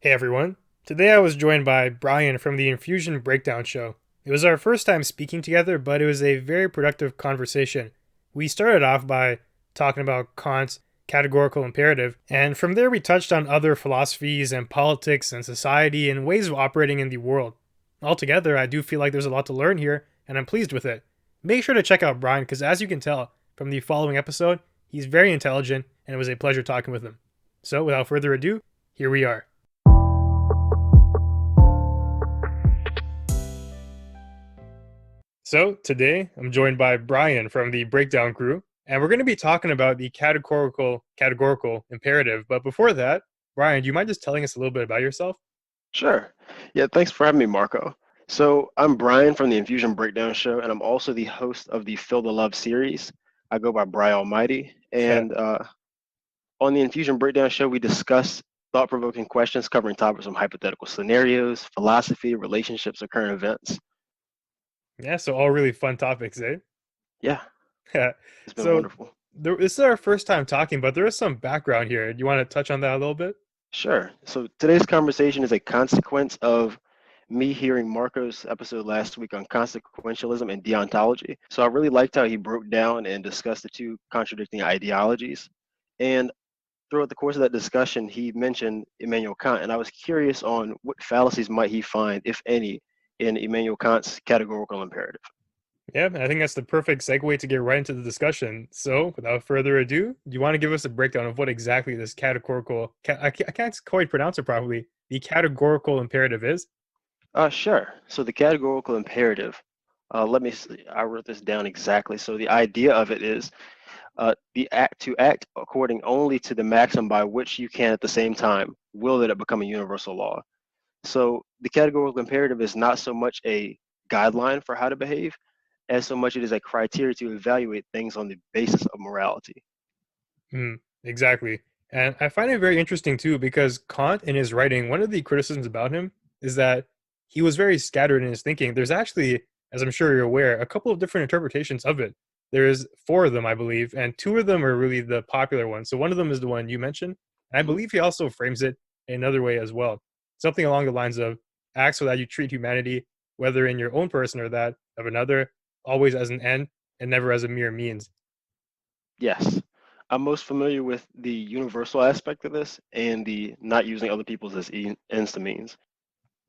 Hey everyone. Today I was joined by Bryan from the Infusion Breakdown Show. It was our first time speaking together, but it was a very productive conversation. We started off by talking about Kant's categorical imperative, and from there we touched on other philosophies and politics and society and ways of operating in the world. Altogether, I do feel like there's a lot to learn here, and I'm pleased with it. Make sure to check out Bryan because, as you can tell from the following episode, he's very intelligent, and it was a pleasure talking with him. So, without further ado, here we are. So today I'm joined by Bryan from the Breakdown crew, and we're going to be talking about the categorical imperative. But before that, Bryan, do you mind just telling us a little bit about yourself? Sure. Yeah, thanks for having me, Marco. So I'm Brian from the Infusion Breakdown Show, and I'm also the host of the Feel the Love series. I go by Brian Almighty. And on the Infusion Breakdown Show, we discuss thought-provoking questions covering topics from hypothetical scenarios, philosophy, relationships, or current events. Yeah, so all really fun topics, eh? Yeah, Yeah. it's been So wonderful. this is our first time talking, but there is some background here. Do you want to touch on that a little bit? Sure. So today's conversation is a consequence of me hearing Marco's episode last week on consequentialism and deontology. So I really liked how he broke down and discussed the two contradicting ideologies. And throughout the course of that discussion, he mentioned Immanuel Kant, and I was curious on what fallacies might he find, if any, in Immanuel Kant's categorical imperative. Yeah, I think that's the perfect segue to get right into the discussion. So, without further ado, do you want to give us a breakdown of what exactly this I can't quite pronounce it properly, the categorical imperative is? Sure. So the categorical imperative, let me see, I wrote this down exactly. So the idea of it is the act to act according only to the maxim by which you can at the same time will that it become a universal law. So the categorical imperative is not so much a guideline for how to behave as so much it is a criteria to evaluate things on the basis of morality. Exactly. And I find it very interesting too, because Kant in his writing, one of the criticisms about him is that he was very scattered in his thinking. There's actually, as I'm sure you're aware, a couple of different interpretations of it. There's four of them, I believe, and two of them are really the popular ones. So one of them is the one you mentioned. And I Mhm. believe he also frames it in another way as well. Something along the lines of act so that you treat humanity, whether in your own person or that of another, always as an end and never as a mere means. Yes. I'm most familiar with the universal aspect of this and the not using other people's as ends to means.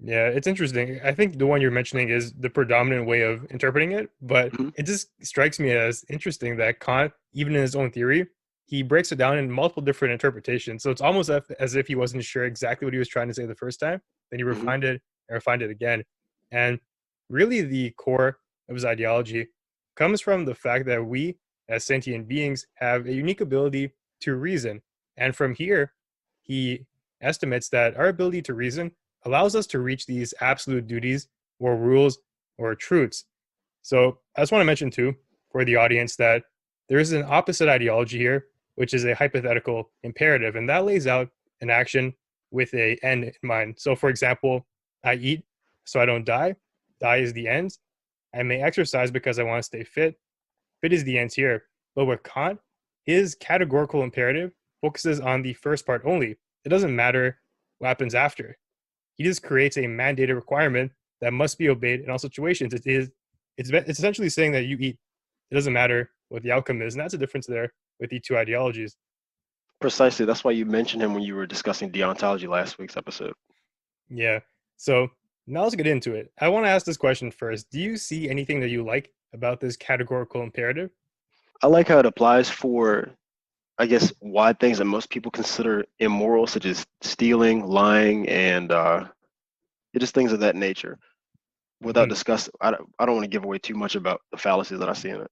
Yeah, it's interesting. I think the one you're mentioning is the predominant way of interpreting it, but Mhm. it just strikes me as interesting that Kant, even in his own theory, he breaks it down in multiple different interpretations. So it's almost as if he wasn't sure exactly what he was trying to say the first time. Then he Mhm. refined it and refined it again. And really, the core of his ideology comes from the fact that we, as sentient beings, have a unique ability to reason. And from here, he estimates that our ability to reason allows us to reach these absolute duties or rules or truths. So I just want to mention too for the audience that there is an opposite ideology here, which is a hypothetical imperative, and that lays out an action with a end in mind. So for example, I eat so I don't die. Die is the end. I may exercise because I want to stay fit. Fit is the end here. But with Kant, his categorical imperative focuses on the first part only. It doesn't matter what happens after. He just creates a mandated requirement that must be obeyed in all situations. It's essentially saying that you eat. It doesn't matter what the outcome is, and that's a difference there with the two ideologies. Precisely. That's why you mentioned him when you were discussing deontology last week's episode. Yeah. So now let's get into it. I want to ask this question first. Do you see anything that you like about this categorical imperative? I like how it applies for, I guess, wide things that most people consider immoral, such as stealing, lying, and just things of that nature. Without Mhm. discuss, I don't want to give away too much about the fallacies that I see in it.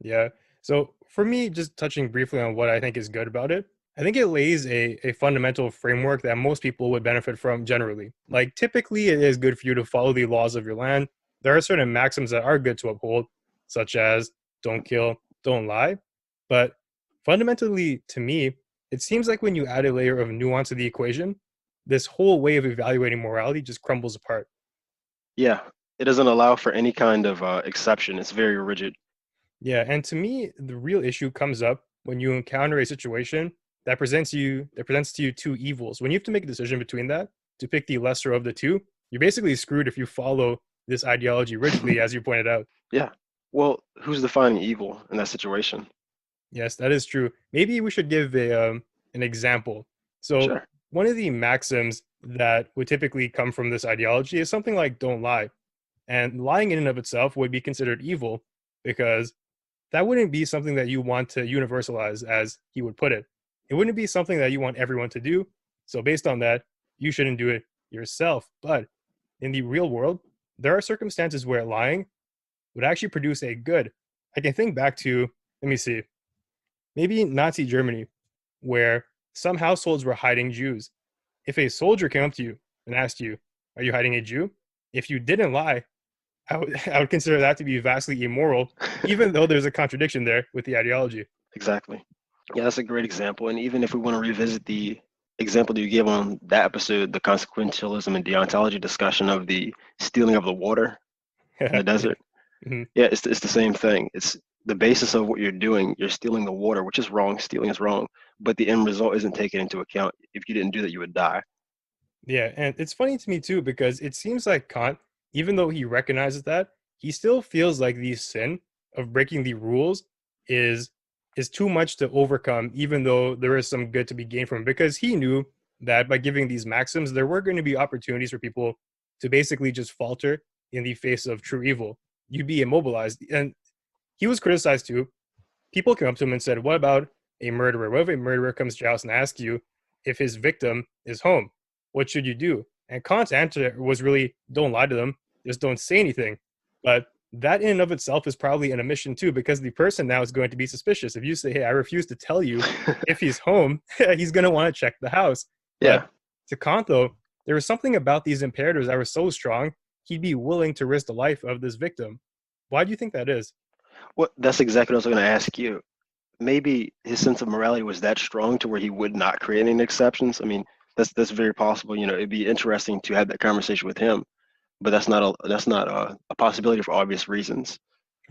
Yeah. So for me, just touching briefly on what I think is good about it, I think it lays a fundamental framework that most people would benefit from generally. Like typically it is good for you to follow the laws of your land. There are certain maxims that are good to uphold, such as don't kill, don't lie. But fundamentally to me, it seems like when you add a layer of nuance to the equation, this whole way of evaluating morality just crumbles apart. Yeah, it doesn't allow for any kind of exception. It's very rigid. Yeah, and to me, the real issue comes up when you encounter a situation that presents to you two evils. When you have to make a decision between that, to pick the lesser of the two, you're basically screwed if you follow this ideology rigidly, as you pointed out. Yeah. Well, who's defining evil in that situation? Yes, that is true. Maybe we should give an example. So, Sure. one of the maxims that would typically come from this ideology is something like don't lie. And lying in and of itself would be considered evil because that wouldn't be something that you want to universalize, as he would put it. It wouldn't be something that you want everyone to do. So, based on that, you shouldn't do it yourself. But in the real world, there are circumstances where lying would actually produce a good. I can think back to, let me see, maybe Nazi Germany, where some households were hiding Jews. If a soldier came up to you and asked you, "Are you hiding a Jew?" If you didn't lie, I would consider that to be vastly immoral, even though there's a contradiction there with the ideology. Exactly. Yeah, that's a great example. And even if we want to revisit the example that you gave on that episode, the consequentialism and deontology discussion of the stealing of the water in the Yeah. desert, Mhm. yeah, it's the same thing. It's the basis of what you're doing. You're stealing the water, which is wrong. Stealing is wrong, but the end result isn't taken into account. If you didn't do that, you would die. Yeah, and it's funny to me too because it seems like Kant, even though he recognizes that, he still feels like the sin of breaking the rules is is too much to overcome, even though there is some good to be gained from it. Because he knew that by giving these maxims, there were going to be opportunities for people to basically just falter in the face of true evil. You'd be immobilized. And he was criticized too. People came up to him and said, "What about a murderer? What if a murderer comes to your house and asks you if his victim is home? What should you do?" And Kant's answer was really, don't lie to them, just don't say anything. But that in and of itself is probably an omission too, because the person now is going to be suspicious. If you say, "Hey, I refuse to tell you if he's home," he's going to want to check the house. But Yeah. to Kant, though, there was something about these imperatives that were so strong, he'd be willing to risk the life of this victim. Why do you think that is? Well, that's exactly what I was going to ask you. Maybe his sense of morality was that strong to where he would not create any exceptions. I mean, that's very possible. You know, it'd be interesting to have that conversation with him, but that's not a possibility for obvious reasons.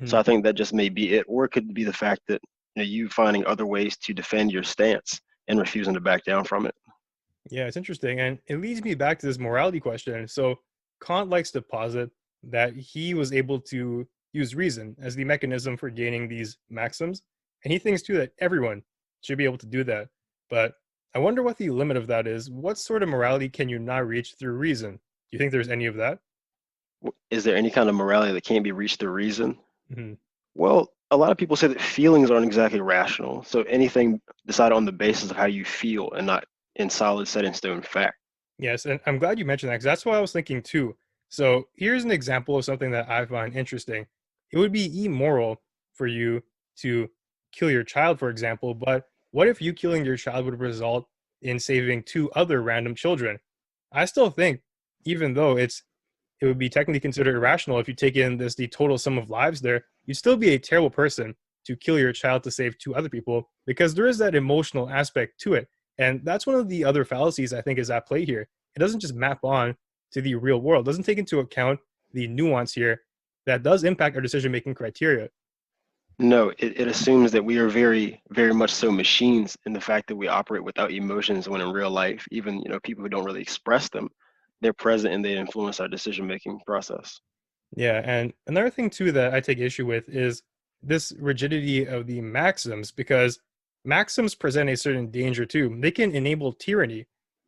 So Hmm. I think that just may be it, or it could be the fact that you finding other ways to defend your stance and refusing to back down from it. Yeah, it's interesting. And it leads me back to this morality question. So Kant likes to posit that he was able to use reason as the mechanism for gaining these maxims. And he thinks too that everyone should be able to do that. But I wonder what the limit of that is. What sort of morality can you not reach through reason? Do you think there's any of that? Is there any kind of morality that can't be reached through reason? Mhm. Well, a lot of people say that feelings aren't exactly rational. So anything decided on the basis of how you feel and not in solid set in stone fact. Yes, and I'm glad you mentioned that because that's what I was thinking too. So here's an example of something that I find interesting. It would be immoral for you to kill your child, for example, but what if you killing your child would result in saving two other random children? I still think, even though it would be technically considered irrational if you take in this the total sum of lives there, you'd still be a terrible person to kill your child to save two other people because there is that emotional aspect to it. And that's one of the other fallacies I think is at play here. It doesn't just map on to the real world, it doesn't take into account the nuance here that does impact our decision making criteria. No, it assumes that we are very, very much so machines in the fact that we operate without emotions when in real life, even people who don't really express them, they're present and they influence our decision making process. Yeah, and another thing too that I take issue with is this rigidity of the maxims because maxims present a certain danger too. They can enable tyranny.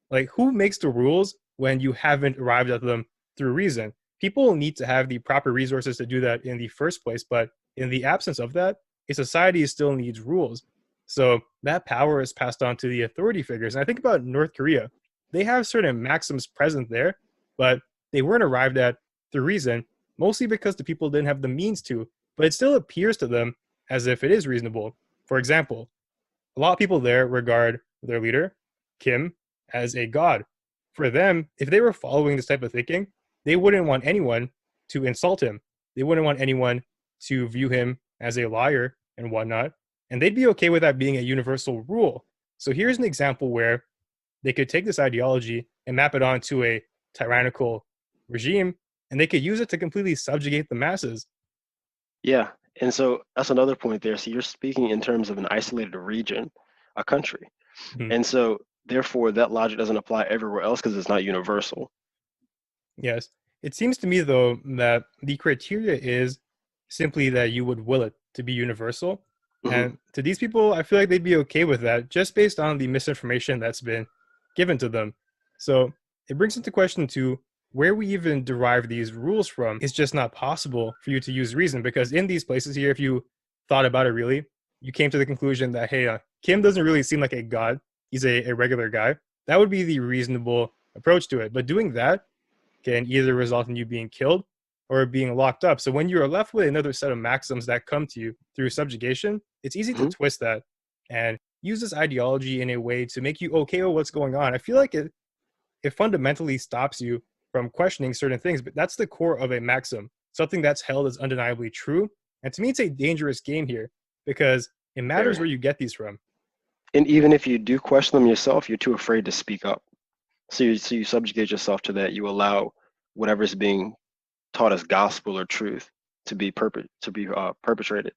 Like who makes the rules when you haven't arrived at them through reason? People need to have the proper resources to do that in the first place, but in the absence of that, a society still needs rules. So that power is passed on to the authority figures. And I think about North Korea. They have certain maxims present there, but they weren't arrived at through reason mostly because the people didn't have the means to, but it still appears to them as if it is reasonable. For example, a lot of people there regard their leader, Kim, as a god. For them, if they were following this type of thinking, they wouldn't want anyone to insult him. They wouldn't want anyone to view him as a liar and whatnot. And they'd be okay with that being a universal rule. So here's an example where they could take this ideology and map it onto a tyrannical regime, and they could use it to completely subjugate the masses. Yeah, and so that's another point there. So you're speaking in terms of an isolated region, a country. Mhm. And so Therefore, that logic doesn't apply everywhere else because it's not universal. Yes. It seems to me, though, that the criteria is simply that you would will it to be universal. Hmm. And to these people, I feel like they'd be okay with that just based on the misinformation that's been given to them. So it brings into question to where we even derive these rules from. It's just not possible for you to use reason because in these places here, if you thought about it really, you came to the conclusion that, hey, Kim doesn't really seem like a god. He's a regular guy. That would be the reasonable approach to it. But doing that can either result in you being killed or being locked up. So when you are left with another set of maxims that come to you through subjugation, it's easy to Hmm. twist that and use this ideology in a way to make you okay with what's going on. I feel like it fundamentally stops you from questioning certain things, but that's the core of a maxim, something that's held as undeniably true. And to me, it's a dangerous game here because it matters Very. where you get these from. And even if you do question them yourself, you're too afraid to speak up. So you subjugate yourself to that. You allow whatever's being taught as gospel or truth to be perpetrated.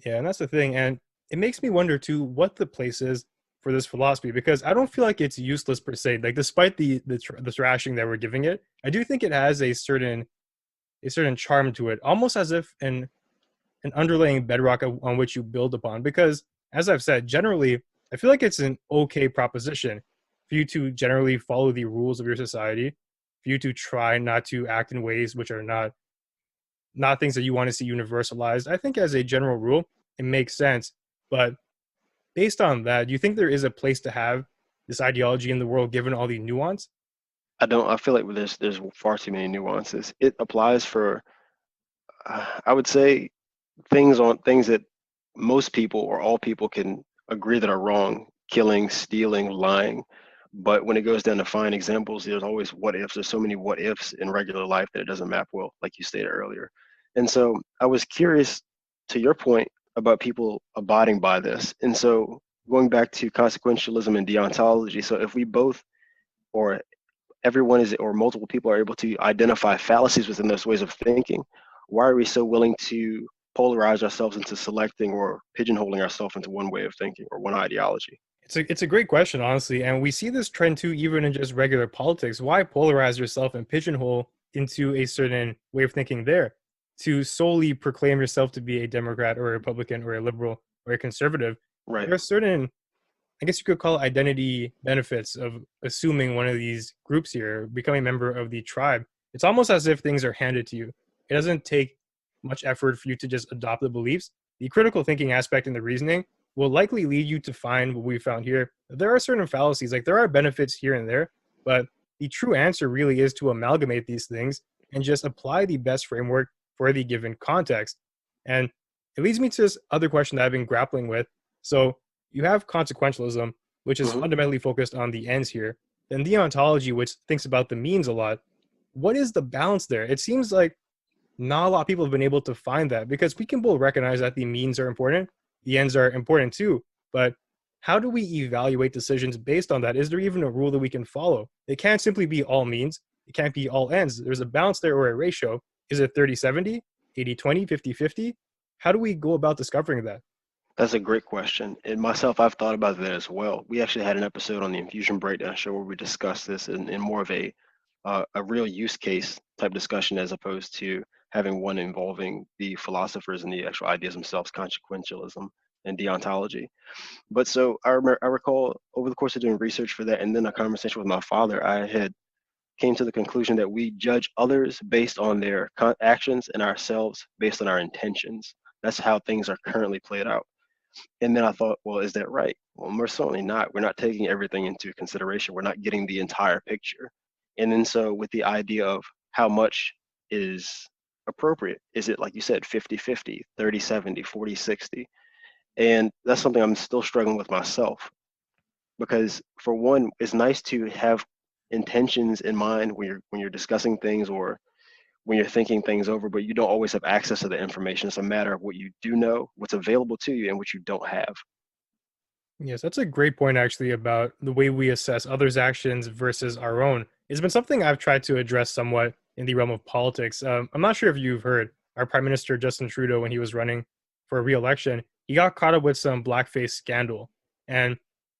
Yeah, and that's the thing. And it makes me wonder too what the place is for this philosophy because I don't feel like it's useless per se. Like despite the thrashing that we're giving it, I do think it has a certain charm to it, almost as if an underlying bedrock on which you build upon. Because as I've said, generally, I feel like it's an okay proposition for you to generally follow the rules of your society, for you to try not to act in ways which are not things that you want to see universalized. I think as a general rule, it makes sense. But based on that, do you think there is a place to have this ideology in the world given all the nuance? I don't. I feel like there's far too many nuances. It applies for, I would say, things that most people or all people can agree that are wrong: killing, stealing, lying. But when it goes down to fine examples, there's always what ifs. There's so many what ifs in regular life that it doesn't map well, like you stated earlier. And so I was curious to your point about people abiding by this. And so going back to consequentialism and deontology. So if we both or everyone is or multiple people are able to identify fallacies within those ways of thinking, why are we so willing to polarize ourselves into selecting or pigeonholing ourselves into one way of thinking or one ideology? It's a great question, honestly, and we see this trend too, even in just regular politics. Why polarize yourself and pigeonhole into a certain way of thinking there to solely proclaim yourself to be a Democrat or a Republican or a liberal or a conservative? Right. There are certain, I guess you could call it identity benefits of assuming one of these groups here, becoming a member of the tribe. It's almost as if things are handed to you. It doesn't take much effort for you to just adopt the beliefs. The critical thinking aspect and the reasoning will likely lead you to find what we found here. There are certain fallacies, like there are benefits here and there, but the true answer really is to amalgamate these things and just apply the best framework for the given context. And it leads me to this other question that I've been grappling with. So you have consequentialism, which is Hmm. fundamentally focused on the ends here, then deontology, which thinks about the means a lot. What is the balance there? It seems like not a lot of people have been able to find that because we can both recognize that the means are important, the ends are important too. But how do we evaluate decisions based on that? Is there even a rule that we can follow? It can't simply be all means, it can't be all ends. There's a balance there or a ratio. Is it 30-70, 80-20, 50-50? How do we go about discovering that? That's a great question. And myself, I've thought about that as well. We actually had an episode on the Infusion Breakdown Show where we discussed this in more of a real use case type discussion as opposed to having one involving the philosophers and the actual ideas themselves, consequentialism and deontology. But so I recall over the course of doing research for that and then a conversation with my father, I had came to the conclusion that we judge others based on their actions and ourselves based on our intentions. That's how things are currently played out. And then I thought, well, is that right? Well, we're certainly not. We're not taking everything into consideration. We're not getting the entire picture. And then so with the idea of how much is appropriate, is it like you said, 50-50, 30-70, 40-60? And that's something I'm still struggling with myself because for one, it's nice to have intentions in mind when you're discussing things or when you're thinking things over, but you don't always have access to the information. It's a matter of what you do know, what's available to you, and what you don't have. Yes, that's a great point actually about the way we assess others' actions versus our own. It's been something I've tried to address somewhat in the realm of politics. I'm not sure if you've heard our Prime Minister Justin Trudeau when he was running for re-election, he got caught up with some blackface scandal, and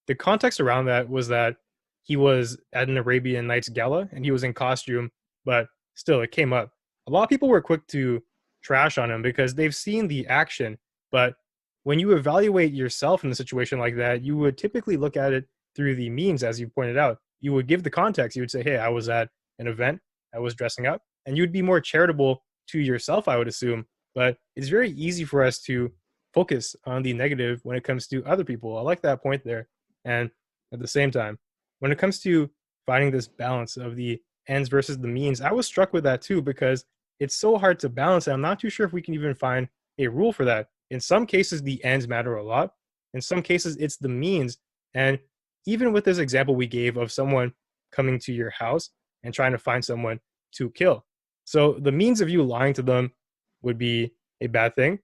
the context around that was that he was at an Arabian Nights gala and he was in costume, but still it came up. A lot of people were quick to trash on him because they've seen the action, but when you evaluate yourself in a situation like that, you would typically look at it through the means, as you pointed out. You would give the context. You would say, hey, I was at an event, I was dressing up, and you'd be more charitable to yourself, I would assume. But it's very easy for us to focus on the negative when it comes to other people. I like that point there. And at the same time, when it comes to finding this balance of the ends versus the means, I was struck with that too because it's so hard to balance. And I'm not too sure if we can even find a rule for that. In some cases, the ends matter a lot. In some cases, it's the means. And even with this example we gave of someone coming to your house and trying to find someone to kill. So the means of you lying to them would be a bad thing.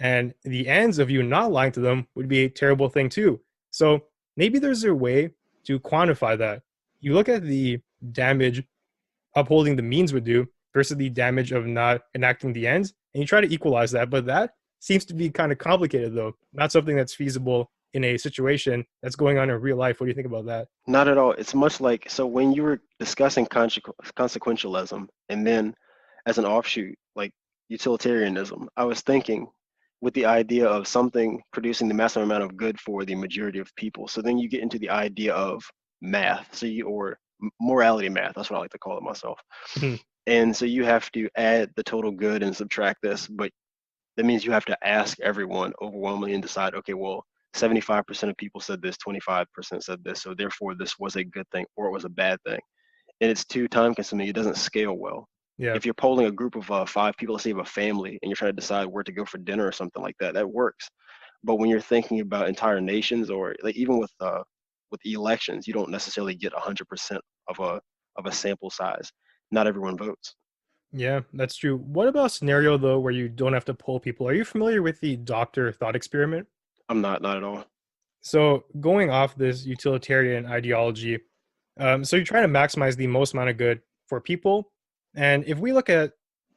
And the ends of you not lying to them would be a terrible thing too. So maybe there's a way to quantify that. You look at the damage upholding the means would do versus the damage of not enacting the ends, and you try to equalize that. But that seems to be kind of complicated, though. Not something that's feasible in a situation that's going on in real life. What do you think about that? Not at all. It's much like, so when you were discussing consequentialism and then as an offshoot, like utilitarianism, I was thinking with the idea of something producing the maximum amount of good for the majority of people. So then you get into the idea of math, or morality math. That's what I like to call it myself. And so you have to add the total good and subtract this, but that means you have to ask everyone overwhelmingly and decide, okay, well, 75% of people said this, 25% said this, so therefore this was a good thing or it was a bad thing. And it's too time consuming. It doesn't scale well. Yeah. If you're polling a group of 5 people, let's say you have a family, and you're trying to decide where to go for dinner or something like that, that works. But when you're thinking about entire nations, or like even with elections, you don't necessarily get 100% of a sample size. Not everyone votes. Yeah, that's true. What about a scenario though where you don't have to poll people? Are you familiar with the doctor thought experiment? I'm not at all. So going off this utilitarian ideology, so you're trying to maximize the most amount of good for people. And if we look at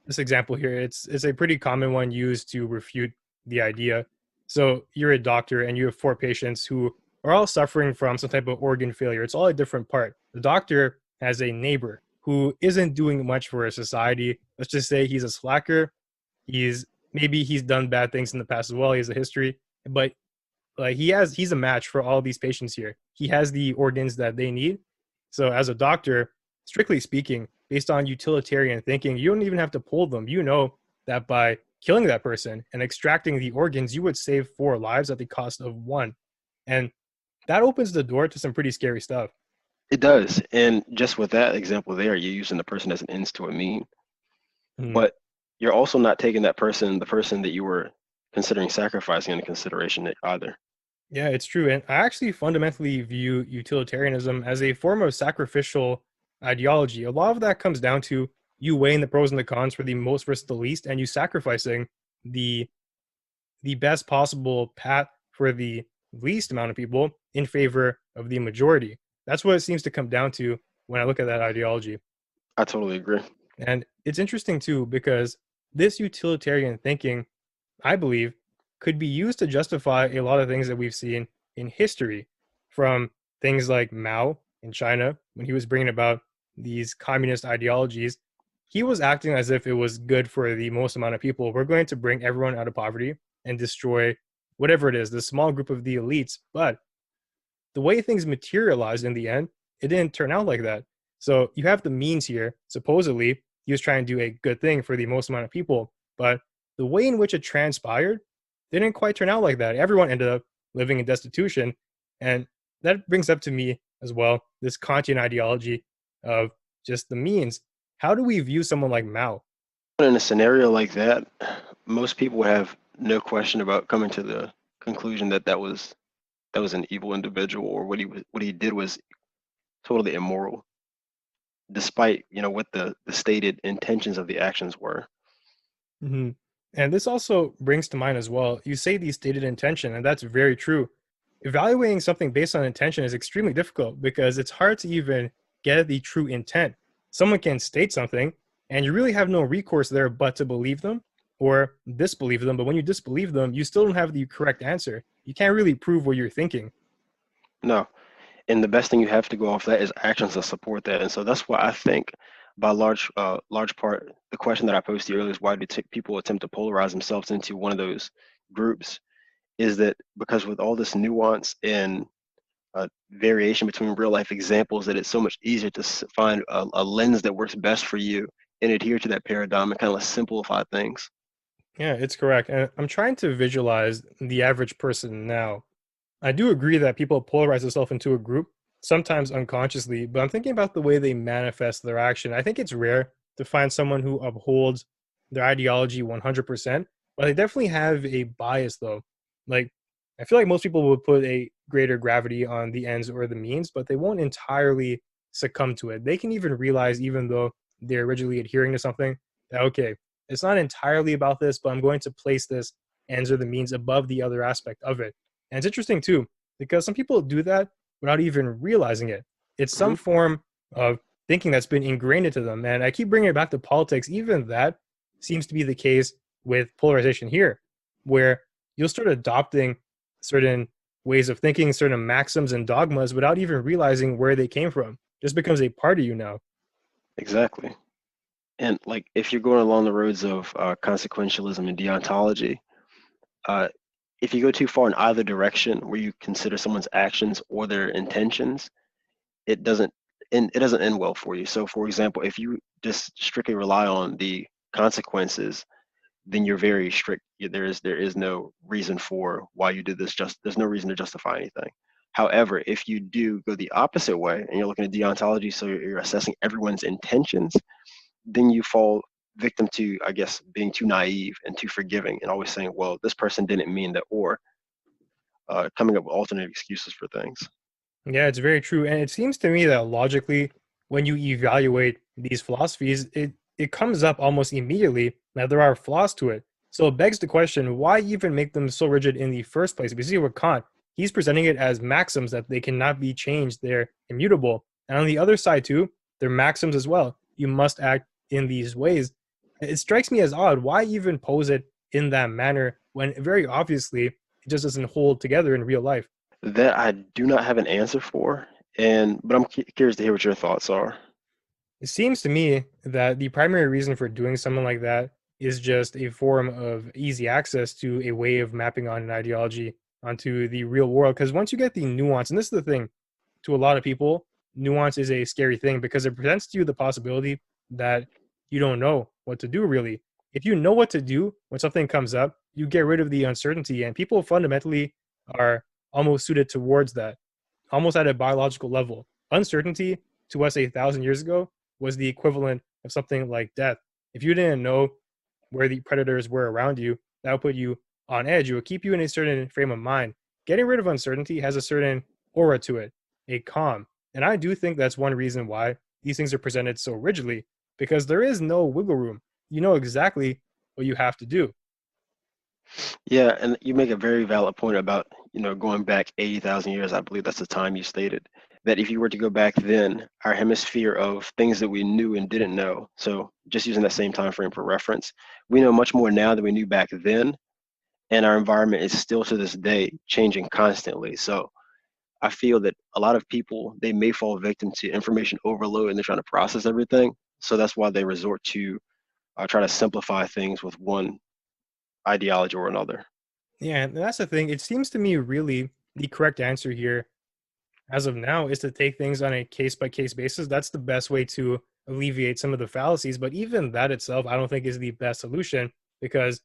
this example here, it's a pretty common one used to refute the idea. So you're a doctor and you have 4 patients who are all suffering from some type of organ failure. It's all a different part. The doctor has a neighbor who isn't doing much for his society. Let's just say he's a slacker. He's done bad things in the past as well. He has a history, but like he's a match for all these patients here. He has the organs that they need. So as a doctor, strictly speaking, based on utilitarian thinking, you don't even have to poll them. You know that by killing that person and extracting the organs, you would save 4 lives at the cost of 1. And that opens the door to some pretty scary stuff. It does. And just with that example there, you're using the person as an ends to a mean. But you're also not taking the person that you were considering sacrificing into consideration either. Yeah, it's true. And I actually fundamentally view utilitarianism as a form of sacrificial ideology. A lot of that comes down to you weighing the pros and the cons for the most versus the least, and you sacrificing the best possible path for the least amount of people in favor of the majority. That's what it seems to come down to when I look at that ideology. I totally agree. And it's interesting too, because this utilitarian thinking, I believe, could be used to justify a lot of things that we've seen in history, from things like Mao in China, when he was bringing about these communist ideologies. He was acting as if it was good for the most amount of people. We're going to bring everyone out of poverty and destroy whatever it is, the small group of the elites. But the way things materialized in the end, it didn't turn out like that. So you have the means here. Supposedly, he was trying to do a good thing for the most amount of people. But the way in which it transpired didn't quite turn out like that. Everyone ended up living in destitution. And that brings up to me as well this Kantian ideology of just the means. How do we view someone like Mao? In a scenario like that, most people would have no question about coming to the conclusion that that was an evil individual, or what he did was totally immoral, despite what the stated intentions of the actions were. Mm-hmm. And this also brings to mind as well, you say the stated intention, and that's very true. Evaluating something based on intention is extremely difficult because it's hard to even get at the true intent. Someone can state something, and you really have no recourse there but to believe them or disbelieve them. But when you disbelieve them, you still don't have the correct answer. You can't really prove what you're thinking. No. And the best thing you have to go off that is actions that support that. And so that's why I think, by large part, the question that I posed to you earlier is, why do people attempt to polarize themselves into one of those groups? Is that because with all this nuance and variation between real life examples, that it's so much easier to find a lens that works best for you and adhere to that paradigm and kind of simplify things. Yeah, it's correct. And I'm trying to visualize the average person now. I do agree that people polarize themselves into a group, sometimes unconsciously, but I'm thinking about the way they manifest their action. I think it's rare to find someone who upholds their ideology 100%, but they definitely have a bias, though. Like, I feel like most people would put a greater gravity on the ends or the means, but they won't entirely succumb to it. They can even realize, even though they're originally adhering to something, that, okay, it's not entirely about this, but I'm going to place this ends or the means above the other aspect of it. And it's interesting too, because some people do that without even realizing it. It's Hmm. some form of thinking that's been ingrained into them. And I keep bringing it back to politics. Even that seems to be the case with polarization here, where you'll start adopting certain ways of thinking, certain maxims and dogmas without even realizing where they came from. Just becomes a part of you now. Exactly. And like, if you're going along the roads of consequentialism and deontology, uh, if you go too far in either direction, where you consider someone's actions or their intentions, it doesn't it doesn't end well for you. So, for example, if you just strictly rely on the consequences, then you're very strict. There is no reason for why you did this. Just there's no reason to justify anything. However, if you do go the opposite way and you're looking at deontology, so you're assessing everyone's intentions, then you fall victim to, I guess, being too naive and too forgiving and always saying, well, this person didn't mean that, or coming up with alternate excuses for things. Yeah, it's very true. And it seems to me that logically, when you evaluate these philosophies, it comes up almost immediately that there are flaws to it. So it begs the question, why even make them so rigid in the first place? We see with Kant, he's presenting it as maxims that they cannot be changed, they're immutable. And on the other side, too, they're maxims as well. You must act in these ways. It strikes me as odd. Why even pose it in that manner when very obviously it just doesn't hold together in real life? That I do not have an answer for, and but I'm curious to hear what your thoughts are. It seems to me that the primary reason for doing something like that is just a form of easy access to a way of mapping on an ideology onto the real world. Because once you get the nuance, and this is the thing, to a lot of people, nuance is a scary thing because it presents to you the possibility that you don't know what to do really. If you know what to do when something comes up, you get rid of the uncertainty, and people fundamentally are almost suited towards that, almost at a biological level. Uncertainty to us 1,000 years ago was the equivalent of something like death. If you didn't know where the predators were around you, that would put you on edge. It would keep you in a certain frame of mind. Getting rid of uncertainty has a certain aura to it, a calm. And I do think that's one reason why these things are presented so rigidly, because there is no wiggle room. You know exactly what you have to do. Yeah, and you make a very valid point about, going back 80,000 years. I believe that's the time you stated. That if you were to go back then, our hemisphere of things that we knew and didn't know. So just using that same time frame for reference, we know much more now than we knew back then, and our environment is still to this day changing constantly. So I feel that a lot of people, they may fall victim to information overload and they're trying to process everything. So that's why they resort to try to simplify things with one ideology or another. Yeah, and that's the thing. It seems to me really the correct answer here as of now is to take things on a case by case basis. That's the best way to alleviate some of the fallacies. But even that itself, I don't think is the best solution because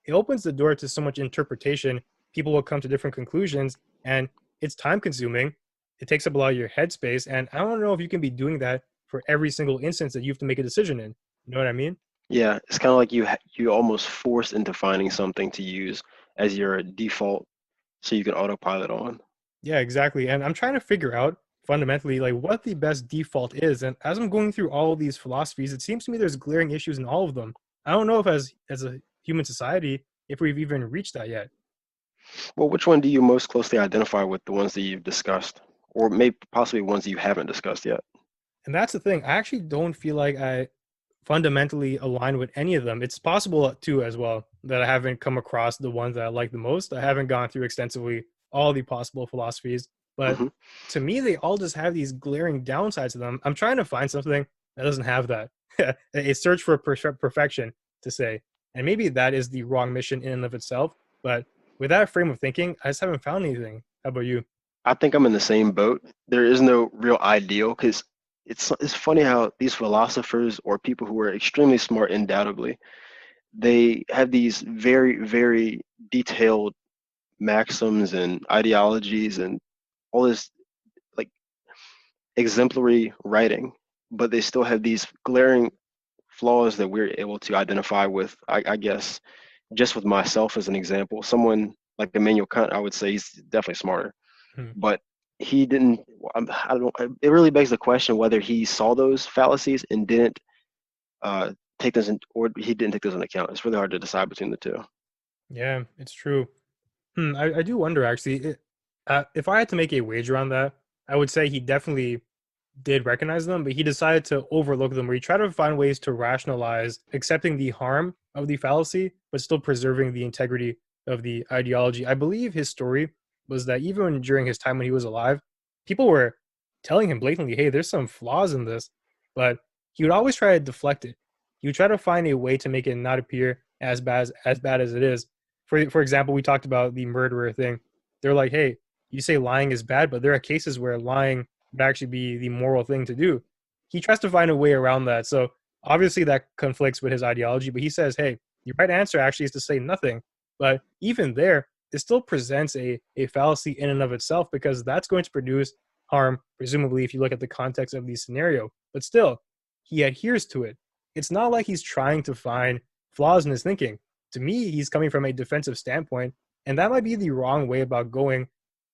it opens the door to so much interpretation. People will come to different conclusions and it's time consuming. It takes up a lot of your headspace. And I don't know if you can be doing that for every single instance that you have to make a decision in. You know what I mean? Yeah, it's kind of like you almost forced into finding something to use as your default, so you can autopilot on. Yeah, exactly. And I'm trying to figure out fundamentally like what the best default is. And as I'm going through all of these philosophies, it seems to me there's glaring issues in all of them. I don't know if as a human society, if we've even reached that yet. Well, which one do you most closely identify with, the ones that you've discussed, or maybe possibly ones that you haven't discussed yet? And that's the thing. I actually don't feel like I fundamentally align with any of them. It's possible too as well that I haven't come across the ones that I like the most. I haven't gone through extensively all the possible philosophies. But Hmm. to me, they all just have these glaring downsides to them. I'm trying to find something that doesn't have that. A search for perfection, to say. And maybe that is the wrong mission in and of itself. But with that frame of thinking, I just haven't found anything. How about you? I think I'm in the same boat. There is no real ideal because it's funny how these philosophers or people who are extremely smart, undoubtedly, they have these very detailed maxims and ideologies and all this like exemplary writing, but they still have these glaring flaws that we're able to identify with. I guess just with myself as an example, someone like Immanuel Kant, I would say he's definitely smarter, Hmm. but he didn't. I don't. It really begs the question whether he saw those fallacies and didn't take those in, or he didn't take those into account. It's really hard to decide between the two. Yeah, it's true. I do wonder actually. If I had to make a wager on that, I would say he definitely did recognize them, but he decided to overlook them, where he tried to find ways to rationalize accepting the harm of the fallacy, but still preserving the integrity of the ideology. I believe his story was that even during his time when he was alive, people were telling him blatantly, hey, there's some flaws in this, but he would always try to deflect it. He would try to find a way to make it not appear as bad as it is. For example, we talked about the murderer thing. They're like, hey, you say lying is bad, but there are cases where lying would actually be the moral thing to do. He tries to find a way around that. So obviously that conflicts with his ideology, but he says, hey, the right answer actually is to say nothing. But even there, it still presents a fallacy in and of itself, because that's going to produce harm, presumably, if you look at the context of the scenario. But still, he adheres to it. It's not like he's trying to find flaws in his thinking. To me, he's coming from a defensive standpoint, and that might be the wrong way about going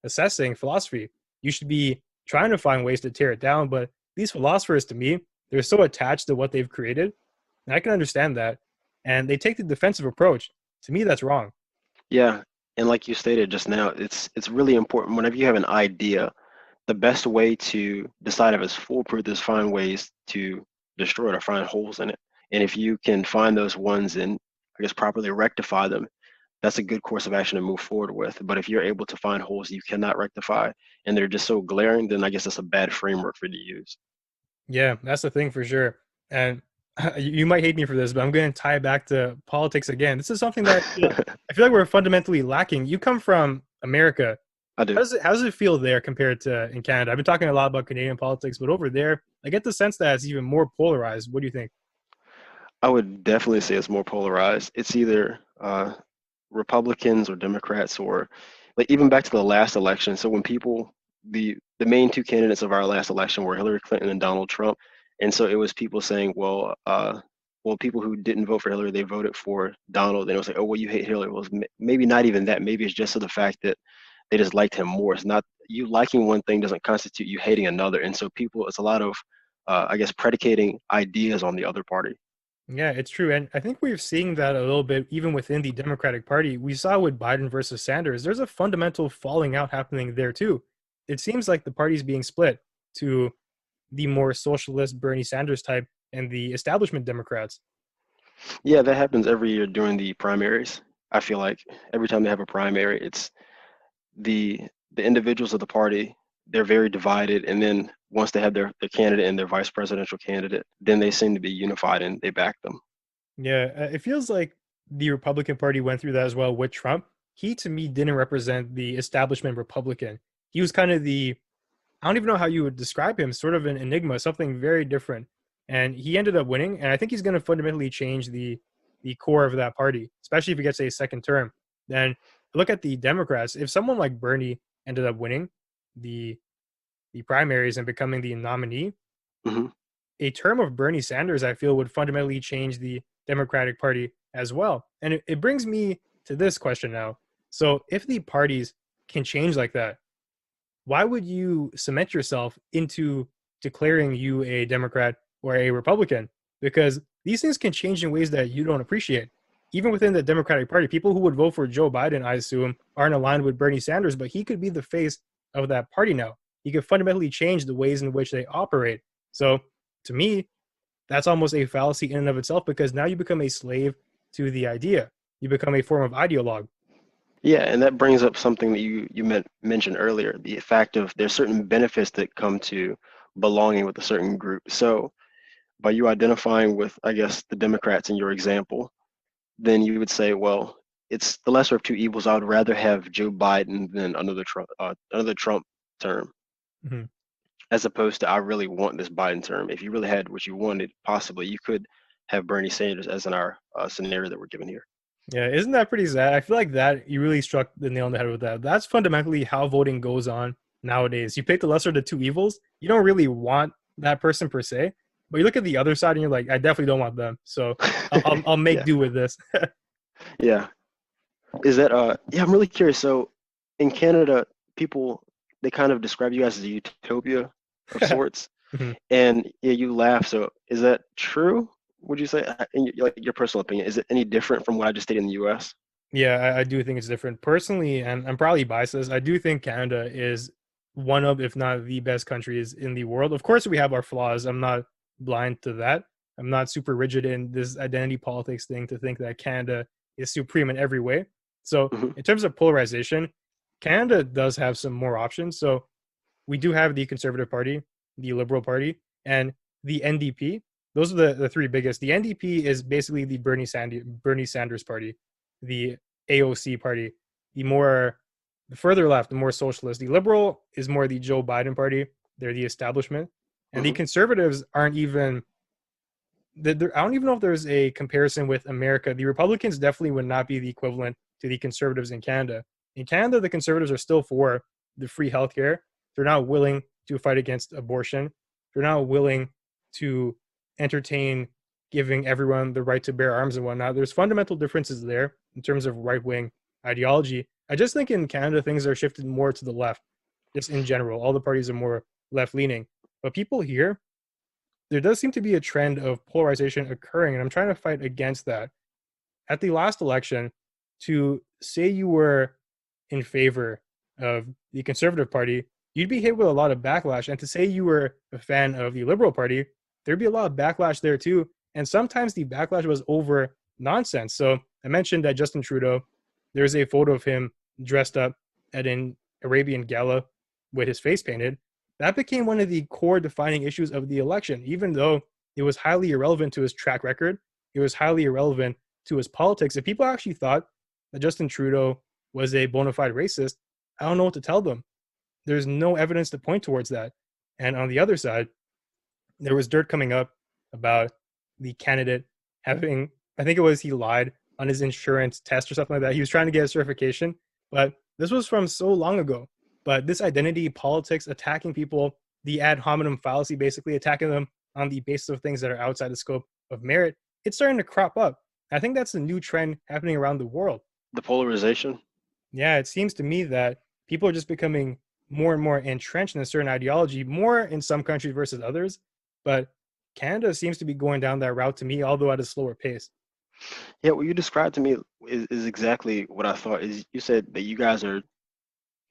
assessing philosophy. You should be trying to find ways to tear it down, but these philosophers, to me, they're so attached to what they've created, and I can understand that. And they take the defensive approach. To me, that's wrong. Yeah, and like you stated just now, it's really important whenever you have an idea. The best way to decide if it's foolproof is find ways to destroy it or find holes in it. And if you can find those ones and I guess properly rectify them, that's a good course of action to move forward with. But if you're able to find holes you cannot rectify and they're just so glaring, then I guess that's a bad framework for you to use. Yeah, that's the thing for sure. And you might hate me for this, but I'm going to tie it back to politics again. This is something that I feel like we're fundamentally lacking. You come from America. I do. How does it feel there compared to in Canada? I've been talking a lot about Canadian politics, but over there, I get the sense that it's even more polarized. What do you think? I would definitely say it's more polarized. It's either Republicans or Democrats or like even back to the last election. So when people the main two candidates of our last election were Hillary Clinton and Donald Trump, and so it was people saying, well, people who didn't vote for Hillary, they voted for Donald, and it was like, oh, well, you hate Hillary. Well, maybe not even that. Maybe it's just to the fact that they just liked him more. It's not you liking one thing doesn't constitute you hating another, and so people, it's a lot of, I guess, predicating ideas on the other party. Yeah, it's true. And I think we're seeing that a little bit even within the Democratic Party. We saw with Biden versus Sanders, there's a fundamental falling out happening there too. It seems like the party's being split to the more socialist Bernie Sanders type and the establishment Democrats. Yeah, that happens every year during the primaries. I feel like every time they have a primary, it's the the individuals of the party, they're very divided, and then once they have their candidate and their vice presidential candidate, then they seem to be unified and they back them. Yeah, it feels like the Republican Party went through that as well with Trump. He, to me, didn't represent the establishment Republican. He was kind of the, I don't even know how you would describe him, sort of an enigma, something very different. And he ended up winning, and I think he's going to fundamentally change the core of that party, especially if he gets a second term. Then look at the Democrats. If someone like Bernie ended up winning the the primaries and becoming the nominee, Hmm. a term of Bernie Sanders, I feel, would fundamentally change the Democratic Party as well. And it brings me to this question now. So, if the parties can change like that, why would you cement yourself into declaring you a Democrat or a Republican? Because these things can change in ways that you don't appreciate. Even within the Democratic Party, people who would vote for Joe Biden, I assume, aren't aligned with Bernie Sanders, but he could be the face of that party now. He could fundamentally change the ways in which they operate. So, to me, that's almost a fallacy in and of itself, because now you become a slave to the idea. You become a form of ideologue. Yeah, and that brings up something that you mentioned earlier, the fact of there's certain benefits that come to belonging with a certain group. So by you identifying with, I guess, the Democrats in your example, then you would say, well, it's the lesser of two evils. I would rather have Joe Biden than another Trump term, Mhm. as opposed to I really want this Biden term. If you really had what you wanted, possibly you could have Bernie Sanders, as in our scenario that we're given here. Yeah, isn't that pretty sad? I feel like that you really struck the nail on the head with that. That's fundamentally how voting goes on nowadays. You pick the lesser of the two evils. You don't really want that person per se, but you look at the other side and you're like, I definitely don't want them. So I'll make Yeah, do with this. yeah. Is that yeah, I'm really curious. So in Canada, people they kind of describe you guys as a utopia of sorts. Mhm. And yeah, you laugh. So is that true? Would you say, like your personal opinion, is it any different from what I just stated in the U.S.? Yeah, I do think it's different. Personally, and I'm probably biased this, I do think Canada is one of, if not the best countries in the world. Of course, we have our flaws. I'm not blind to that. I'm not super rigid in this identity politics thing to think that Canada is supreme in every way. So, Hmm. in terms of polarization, Canada does have some more options. So, we do have the Conservative Party, the Liberal Party, and the NDP. Those are the three biggest. The NDP is basically the Bernie Sanders party, the AOC party, the further left, the more socialist. The Liberal is more the Joe Biden party. They're the establishment. And the Hmm. conservatives aren't even I don't even know if there's a comparison with America. The Republicans definitely would not be the equivalent to the conservatives in Canada. In Canada, the conservatives are still for the free healthcare. They're not willing to fight against abortion. They're not willing to entertain giving everyone the right to bear arms and whatnot. There's fundamental differences there in terms of right wing ideology. I just think in Canada, things are shifted more to the left, just in general. All the parties are more left leaning. But people here, there does seem to be a trend of polarization occurring, and I'm trying to fight against that. At the last election, to say you were in favor of the Conservative Party, you'd be hit with a lot of backlash. And to say you were a fan of the Liberal Party, there'd be a lot of backlash there too. And sometimes the backlash was over nonsense. So I mentioned that Justin Trudeau, there's a photo of him dressed up at an Arabian gala with his face painted. That became one of the core defining issues of the election, even though it was highly irrelevant to his track record. It was highly irrelevant to his politics. If people actually thought that Justin Trudeau was a bona fide racist, I don't know what to tell them. There's no evidence to point towards that. And on the other side, there was dirt coming up about the candidate having, I think it was he lied on his insurance test or something like that. He was trying to get a certification, but this was from so long ago. But this identity politics, attacking people, the ad hominem fallacy, basically attacking them on the basis of things that are outside the scope of merit, it's starting to crop up. I think that's a new trend happening around the world. The polarization. Yeah, it seems to me that people are just becoming more and more entrenched in a certain ideology, more in some countries versus others. But Canada seems to be going down that route to me, although at a slower pace. Yeah, what you described to me is exactly what I thought. Is you said that you guys are,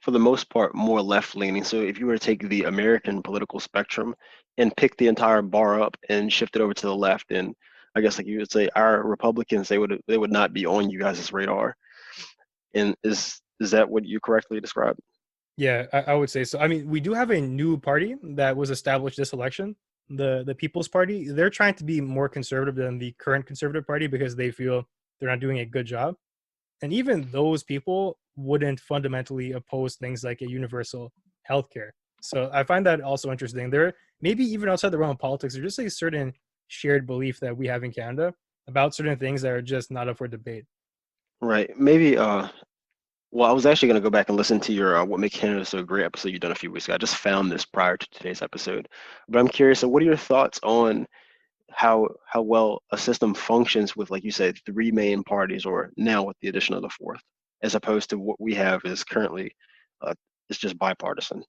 for the most part, more left leaning. So if you were to take the American political spectrum and pick the entire bar up and shift it over to the left, and I guess like you would say, our Republicans, they would not be on you guys' radar. And is that what you correctly described? Yeah, I would say so. I mean, we do have a new party that was established this election, the People's Party. They're trying to be more conservative than the current Conservative Party because they feel they're not doing a good job. And even those people wouldn't fundamentally oppose things like a universal healthcare. So I find that also interesting. There, maybe even outside the realm of politics, there's just a certain shared belief that we have in Canada about certain things that are just not up for debate. Right. Maybe well, I was actually going to go back and listen to your "What Makes Canada So Great" episode you done a few weeks ago. I just found this prior to today's episode, but I'm curious. So, what are your thoughts on how well a system functions with, like you said, three main parties, or now with the addition of the fourth, as opposed to what we have is currently, it's just bipartisan.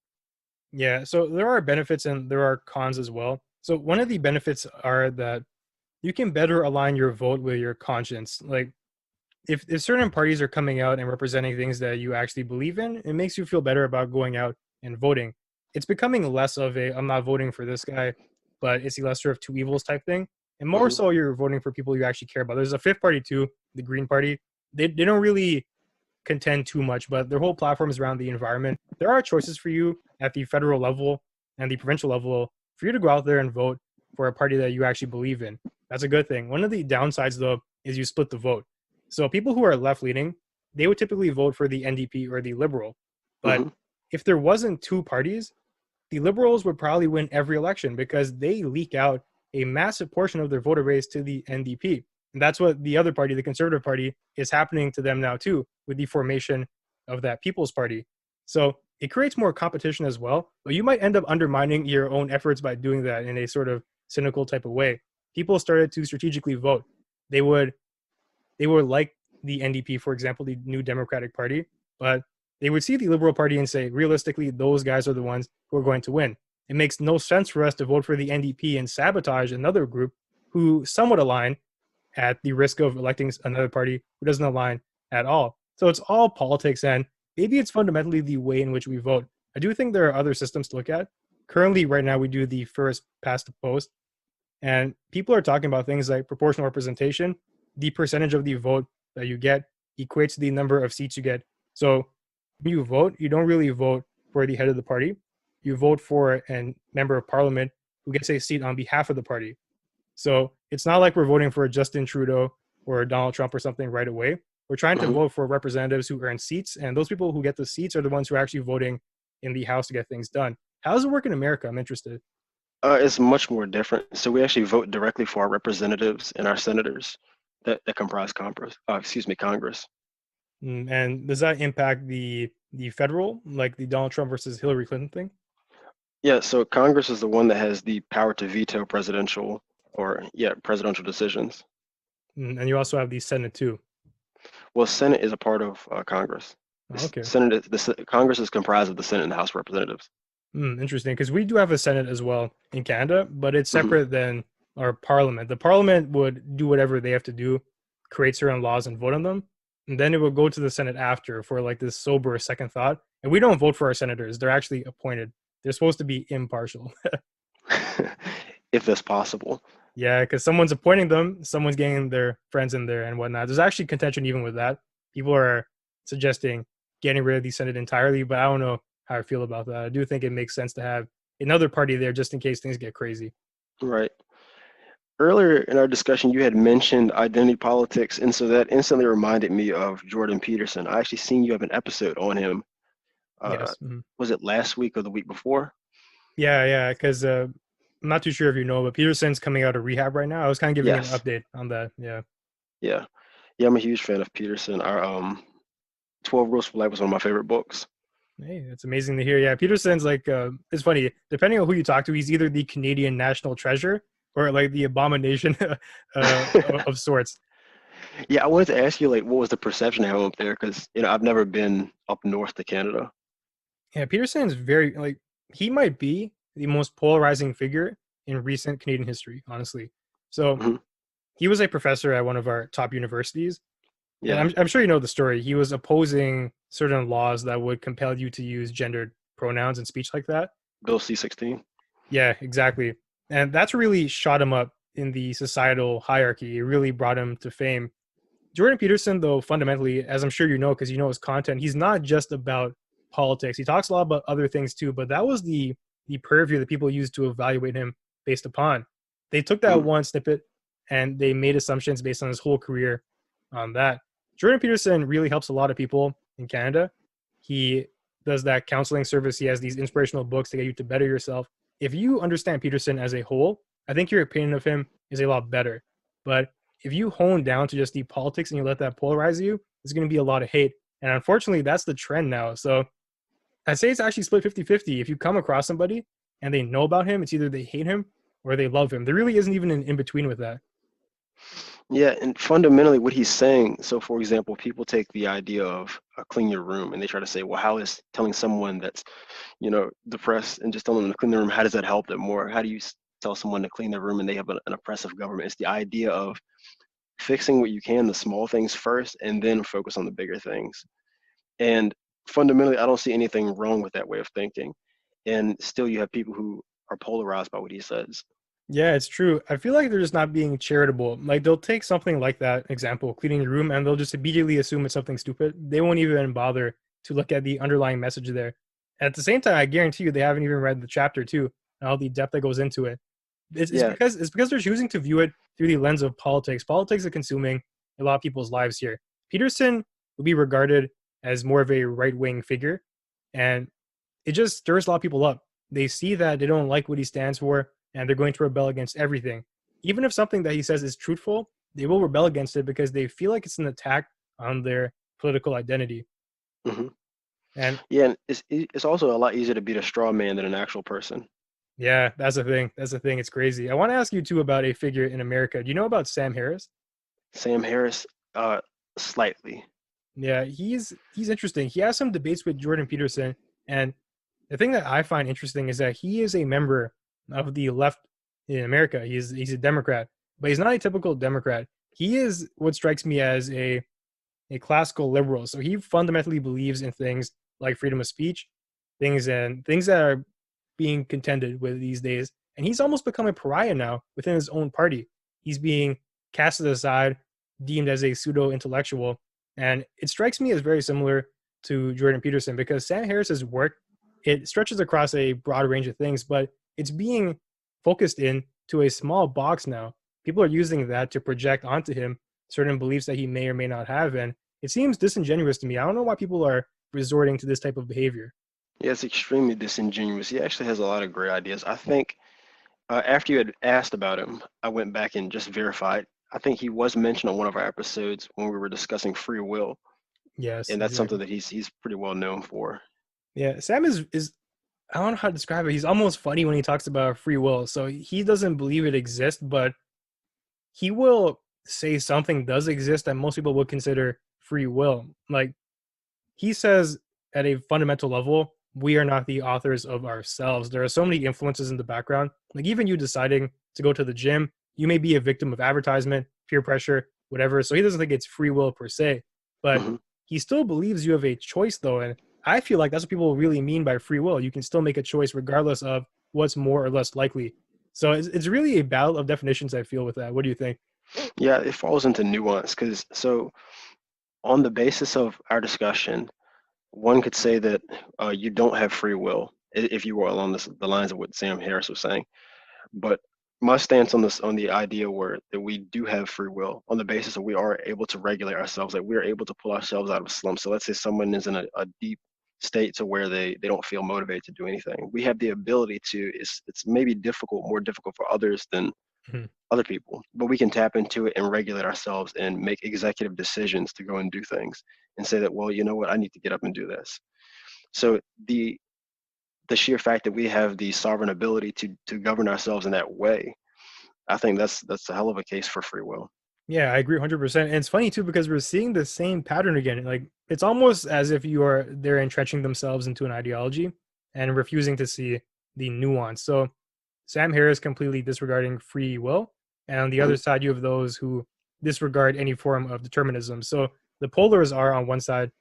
Yeah, so there are benefits and there are cons as well. So one of the benefits are that you can better align your vote with your conscience. Like if certain parties are coming out and representing things that you actually believe in, it makes you feel better about going out and voting. It's becoming less of a I'm not voting for this guy, but it's the lesser of two evils type thing. And more Hmm. so you're voting for people you actually care about. There's a fifth party too, the Green Party. They don't really contend too much, but their whole platform is around the environment. There are choices for you at the federal level and the provincial level for you to go out there and vote for a party that you actually believe in. That's a good thing. One of the downsides, though, is you split the vote. So people who are left leaning, they would typically vote for the NDP or the Liberal. But Hmm. if there wasn't two parties, the Liberals would probably win every election because they leak out a massive portion of their voter base to the NDP. And that's what the other party, the Conservative Party, is happening to them now too, with the formation of that People's Party. So it creates more competition as well, but you might end up undermining your own efforts by doing that in a sort of cynical type of way. People started to strategically vote. They would like the NDP, for example, the New Democratic Party, but they would see the Liberal Party and say, realistically, those guys are the ones who are going to win. It makes no sense for us to vote for the NDP and sabotage another group who somewhat align at the risk of electing another party who doesn't align at all. So it's all politics, and maybe it's fundamentally the way in which we vote. I do think there are other systems to look at. Currently, right now, we do the first past the post, and people are talking about things like proportional representation. The percentage of the vote that you get equates to the number of seats you get. So when you vote, you don't really vote for the head of the party. You vote for a member of parliament who gets a seat on behalf of the party. So it's not like we're voting for Justin Trudeau or Donald Trump or something right away. We're trying to Hmm. vote for representatives who earn seats, and those people who get the seats are the ones who are actually voting in the House to get things done. How does it work in America? I'm interested. It's much more different. So we actually vote directly for our representatives and our senators that comprise Congress. Congress. And does that impact the federal, like the Donald Trump versus Hillary Clinton thing? Yeah. So Congress is the one that has the power to veto presidential decisions. And you also have the Senate too. Well, Senate is a part of Congress. Oh, okay. Congress is comprised of the Senate and the House of Representatives. Interesting, because we do have a Senate as well in Canada, but it's Hmm. separate than our Parliament. The Parliament would do whatever they have to do, create certain laws and vote on them, and then it will go to the Senate after for like this sober second thought. And we don't vote for our senators; they're actually appointed. They're supposed to be impartial. If that's possible. Yeah, because someone's appointing them, someone's getting their friends in there and whatnot. There's actually contention even with that. People are suggesting getting rid of the Senate entirely, but I don't know how I feel about that. I do think it makes sense to have another party there just in case things get crazy. Right. Earlier in our discussion, you had mentioned identity politics, and so that instantly reminded me of Jordan Peterson. I actually seen you have an episode on him. Uh, Yes. Mhm. was it last week or the week before? Yeah, yeah, because I'm not too sure if you know, but Peterson's coming out of rehab right now. I was kind of giving an Yes. update on that. Yeah. Yeah. Yeah, I'm a huge fan of Peterson. Our 12 Rules for Life was one of my favorite books. Hey, it's amazing to hear. Yeah, Peterson's like, it's funny. Depending on who you talk to, he's either the Canadian national treasure or like the abomination of sorts. Yeah, I wanted to ask you, like, what was the perception of him up there? Because, I've never been up north to Canada. Yeah, Peterson is very like he might be the most polarizing figure in recent Canadian history, honestly. So Hmm. he was a professor at one of our top universities, and Yeah, I'm sure you know the story. He was opposing certain laws that would compel you to use gendered pronouns and speech like that. Bill C-16. Yeah, exactly. And that's really shot him up in the societal hierarchy. It really brought him to fame. Jordan Peterson, though, fundamentally, as I'm sure you know, because you know his content, he's not just about politics. He talks a lot about other things too, but that was the purview that people used to evaluate him based upon. They took that Hmm. one snippet and they made assumptions based on his whole career on that. Jordan Peterson really helps a lot of people in Canada. He does that counseling service. He has these inspirational books to get you to better yourself. If you understand Peterson as a whole, I think your opinion of him is a lot better. But if you hone down to just the politics and you let that polarize you, there's going to be a lot of hate. And unfortunately, that's the trend now. So I'd say it's actually split 50-50. If you come across somebody and they know about him, it's either they hate him or they love him. There really isn't even an in between with that. Yeah, and fundamentally, what he's saying. So, for example, people take the idea of clean your room, and they try to say, well, how is telling someone that's depressed and just telling them to clean their room, how does that help them more? How do you tell someone to clean their room and they have an oppressive government? It's the idea of fixing what you can, the small things first, and then focus on the bigger things. And fundamentally, I don't see anything wrong with that way of thinking. And still, you have people who are polarized by what he says. Yeah, it's true. I feel like they're just not being charitable. Like they'll take something like that example, cleaning the room, and they'll just immediately assume it's something stupid. They won't even bother to look at the underlying message there. At the same time, I guarantee you they haven't even read the chapter two and all the depth that goes into it. It's Yeah. because they're choosing to view it through the lens of politics. Politics is consuming a lot of people's lives here. Peterson will be regarded as more of a right wing figure, and it just stirs a lot of people up. They see that they don't like what he stands for, and they're going to rebel against everything. Even if something that he says is truthful, they will rebel against it because they feel like it's an attack on their political identity. Hmm. And Yeah, and it's also a lot easier to beat a straw man than an actual person. yeah, that's the thing. That's the thing. It's crazy. I want to ask you too about a figure in America. Do you know about Sam Harris? Sam Harris, slightly. Yeah, he's interesting. He has some debates with Jordan Peterson, and the thing that I find interesting is that he is a member of the left in America. He's a Democrat, but he's not a typical Democrat. He is what strikes me as a classical liberal. So he fundamentally believes in things like freedom of speech, things that are being contended with these days. And he's almost become a pariah now within his own party. He's being casted aside, deemed as a pseudo intellectual. And it strikes me as very similar to Jordan Peterson because Sam Harris's work, it stretches across a broad range of things, but it's being focused in to a small box now. People are using that to project onto him certain beliefs that he may or may not have. And it seems disingenuous to me. I don't know why people are resorting to this type of behavior. Yeah, it's extremely disingenuous. He actually has a lot of great ideas. I think after you had asked about him, I went back and just verified. I think he was mentioned on one of our episodes when we were discussing free will, Yes, and that's something exactly. that he's pretty well known for. Yeah, Sam is I don't know how to describe it. He's almost funny when he talks about free will. So he doesn't believe it exists, but he will say something does exist that most people would consider free will. Like he says at a fundamental level, we are not the authors of ourselves. There are so many influences in the background. Like even you deciding to go to the gym, you may be a victim of advertisement, peer pressure, whatever. So he doesn't think it's free will per se, but Hmm. he still believes you have a choice though. And I feel like that's what people really mean by free will. You can still make a choice regardless of what's more or less likely. So it's really a battle of definitions, I feel, with that. What do you think? Yeah, it falls into nuance because so on the basis of our discussion, one could say that you don't have free will if you were along the lines of what Sam Harris was saying. But my stance on this, on the idea where that we do have free will on the basis that we are able to regulate ourselves, that we're able to pull ourselves out of slumps. So let's say someone is in a deep state to where they don't feel motivated to do anything. We have the ability to, it's maybe difficult, more difficult for others than Mhm. other people, but we can tap into it and regulate ourselves and make executive decisions to go and do things and say that, well, you know what, I need to get up and do this. So the sheer fact that we have the sovereign ability to govern ourselves in that way, I think that's a hell of a case for free will. Yeah, I agree 100%. And it's funny too because we're seeing the same pattern again. Like it's almost as if they're entrenching themselves into an ideology and refusing to see the nuance. So Sam Harris completely disregarding free will, and on the Hmm. other side you have those who disregard any form of determinism. So the polars are on one side,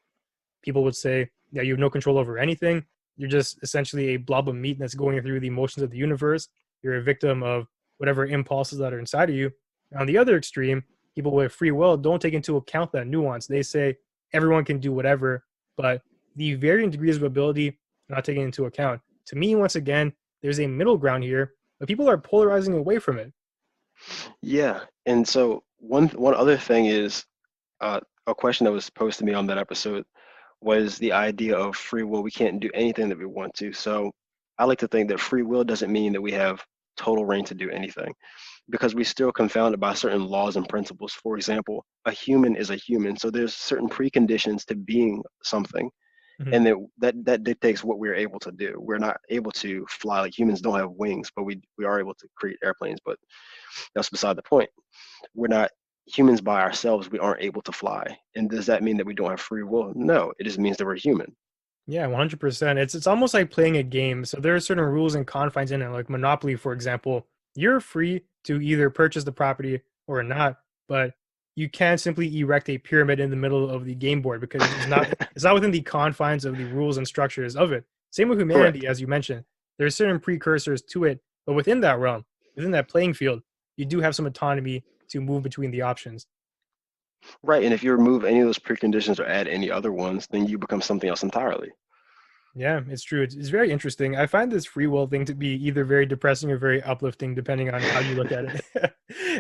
people would say, yeah, you have no control over anything. You're just essentially a blob of meat that's going through the motions of the universe. You're a victim of whatever impulses that are inside of you. On the other extreme, people with free will don't take into account that nuance. They say everyone can do whatever, but the varying degrees of ability are not taken into account. To me, once again, there's a middle ground here, but people are polarizing away from it. Yeah, and so one other thing is a question that was posed to me on that episode was the idea of free will. We can't do anything that we want to. So I like to think that free will doesn't mean that we have total reign to do anything, because we're still confounded by certain laws and principles. For example, a human is a human, so there's certain preconditions to being something, Mhm. and that dictates what we're able to do. We're not able to fly, like humans don't have wings, but we are able to create airplanes. But that's beside the point. We're not humans by ourselves. We aren't able to fly. And does that mean that we don't have free will? No, it just means that we're human. Yeah, 100%. It's almost like playing a game. So there are certain rules and confines in it, like Monopoly, for example. You're free to either purchase the property or not, but you can't simply erect a pyramid in the middle of the game board because it's not within the confines of the rules and structures of it. Same with humanity, Correct. as you mentioned. There's certain precursors to it, but within that realm. within that playing field, you do have some autonomy to move between the options. Right. And if you remove any of those preconditions or add any other ones, then you become something else entirely. Yeah, it's true. It's very interesting. I find this free will thing to be either very depressing or very uplifting, depending on how you look at it.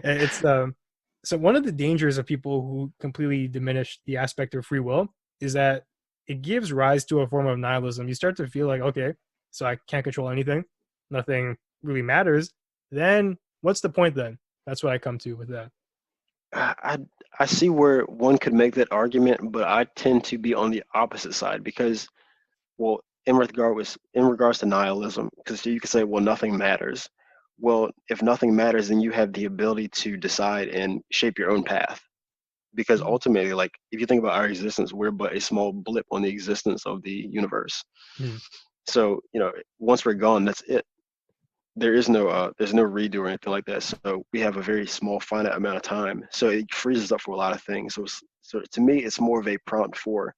It's so one of the dangers of people who completely diminish the aspect of free will is that it gives rise to a form of nihilism. You start to feel like, okay, so I can't control anything, nothing really matters. Then what's the point then? That's what I come to with that. I I see where one could make that argument, but I tend to be on the opposite side because, well, in regards to nihilism, because you could say, well, nothing matters. Well, if nothing matters, then you have the ability to decide and shape your own path. Because ultimately, like if you think about our existence, we're but a small blip on the existence of the universe. Mhm. So, once we're gone, that's it. There's no redo or anything like that. So we have a very small finite amount of time. So it frees us up for a lot of things. So to me, it's more of a prompt for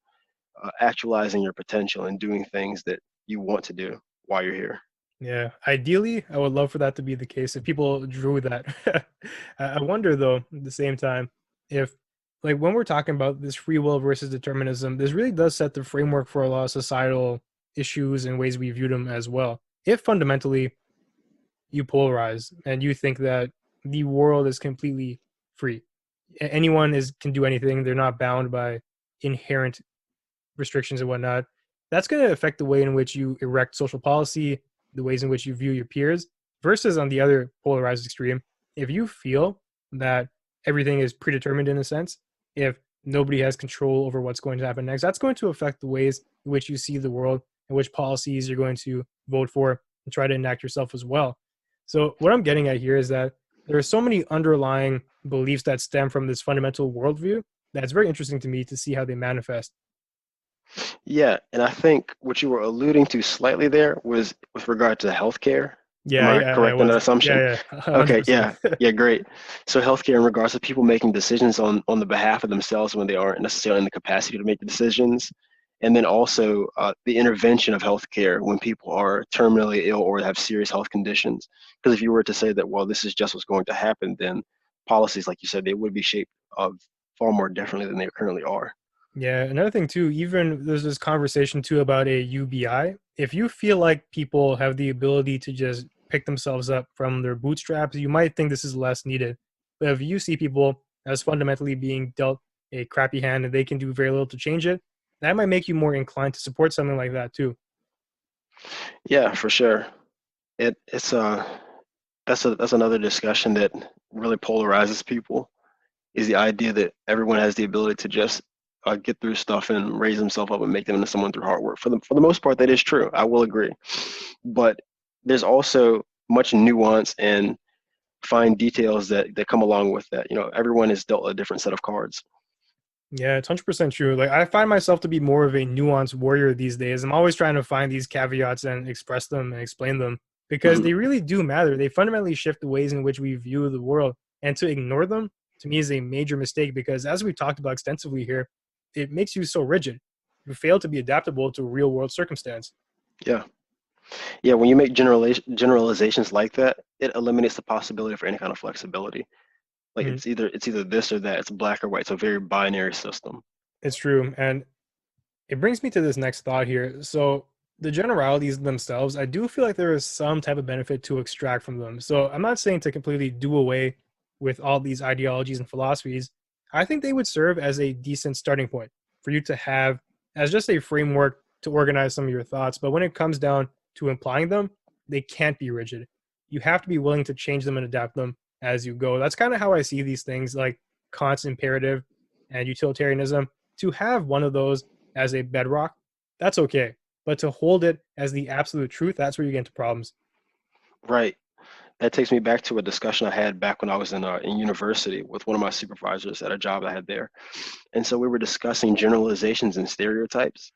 actualizing your potential and doing things that you want to do while you're here. Yeah, ideally, I would love for that to be the case if people drew that. I wonder though, at the same time, if like when we're talking about this free will versus determinism, this really does set the framework for a lot of societal issues and ways we view them as well. If fundamentally you polarize and you think that the world is completely free, anyone is can do anything, they're not bound by inherent restrictions and whatnot, that's going to affect the way in which you erect social policy, the ways in which you view your peers, versus on the other polarized extreme. If you feel that everything is predetermined in a sense, if nobody has control over what's going to happen next, that's going to affect the ways in which you see the world and which policies you're going to vote for and try to enact yourself as well. So, what I'm getting at here is that there are so many underlying beliefs that stem from this fundamental worldview that it's very interesting to me to see how they manifest. Yeah, and I think what you were alluding to slightly there was with regard to healthcare. Am Yeah, I yeah, I correct in that was. assumption? Yeah, yeah, Okay, 100%. yeah, yeah, great. So healthcare in regards to people making decisions on the behalf of themselves when they aren't necessarily in the capacity to make the decisions, and then also the intervention of healthcare when people are terminally ill or have serious health conditions. Because if you were to say that, well, this is just what's going to happen, then policies, like you said, they would be shaped far more differently than they currently are. Yeah, another thing too, even there's this conversation too about a UBI. If you feel like people have the ability to just pick themselves up from their bootstraps, you might think this is less needed. But if you see people as fundamentally being dealt a crappy hand and they can do very little to change it, that might make you more inclined to support something like that too. Yeah, for sure. It's that's another discussion that really polarizes people is the idea that everyone has the ability to just get through stuff and raise themselves up and make them into someone through hard work. For the most part, that is true. I will agree, but there's also much nuance and fine details that come along with that. Everyone is dealt a different set of cards. Yeah, it's 100% true. Like I find myself to be more of a nuanced warrior these days. I'm always trying to find these caveats and express them and explain them because Mhm. they really do matter. They fundamentally shift the ways in which we view the world. And to ignore them to me is a major mistake because as we've talked about extensively here, it makes you so rigid. You fail to be adaptable to a real world circumstance. Yeah, yeah. When you make generalizations like that, it eliminates the possibility for any kind of flexibility. Like Mhm. it's either this or that. It's black or white. It's a very binary system. It's true. And it brings me to this next thought here. So the generalities themselves, I do feel like there is some type of benefit to extract from them. So I'm not saying to completely do away with all these ideologies and philosophies. I think they would serve as a decent starting point for you to have as just a framework to organize some of your thoughts. But when it comes down to implying them, they can't be rigid. You have to be willing to change them and adapt them as you go. That's kind of how I see these things like Kant's imperative and utilitarianism. To have one of those as a bedrock, that's okay. But to hold it as the absolute truth, that's where you get into problems. Right. That takes me back to a discussion I had back when I was in university with one of my supervisors at a job I had there. And so we were discussing generalizations and stereotypes.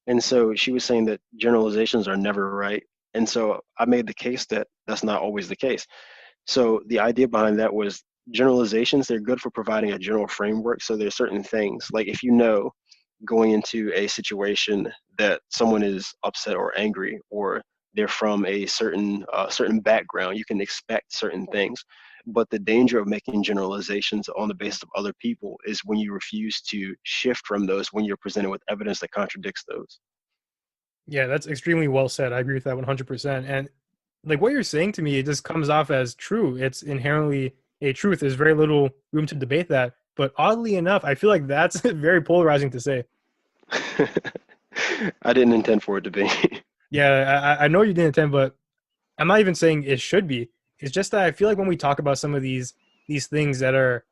And so she was saying that generalizations are never right. And so I made the case that that's not always the case. So the idea behind that was generalizations, they're good for providing a general framework. So there's certain things, like if you know going into a situation that someone is upset or angry or they're from a certain background. You can expect certain things. But the danger of making generalizations on the basis of other people is when you refuse to shift from those when you're presented with evidence that contradicts those. Yeah, that's extremely well said. I agree with that 100%. And like what you're saying to me, it just comes off as true. It's inherently a truth. There's very little room to debate that. But oddly enough, I feel like that's very polarizing to say. I didn't intend for it to be. Yeah, I know you didn't intend, but I'm not even saying it should be. It's just that I feel like when we talk about some of these things that are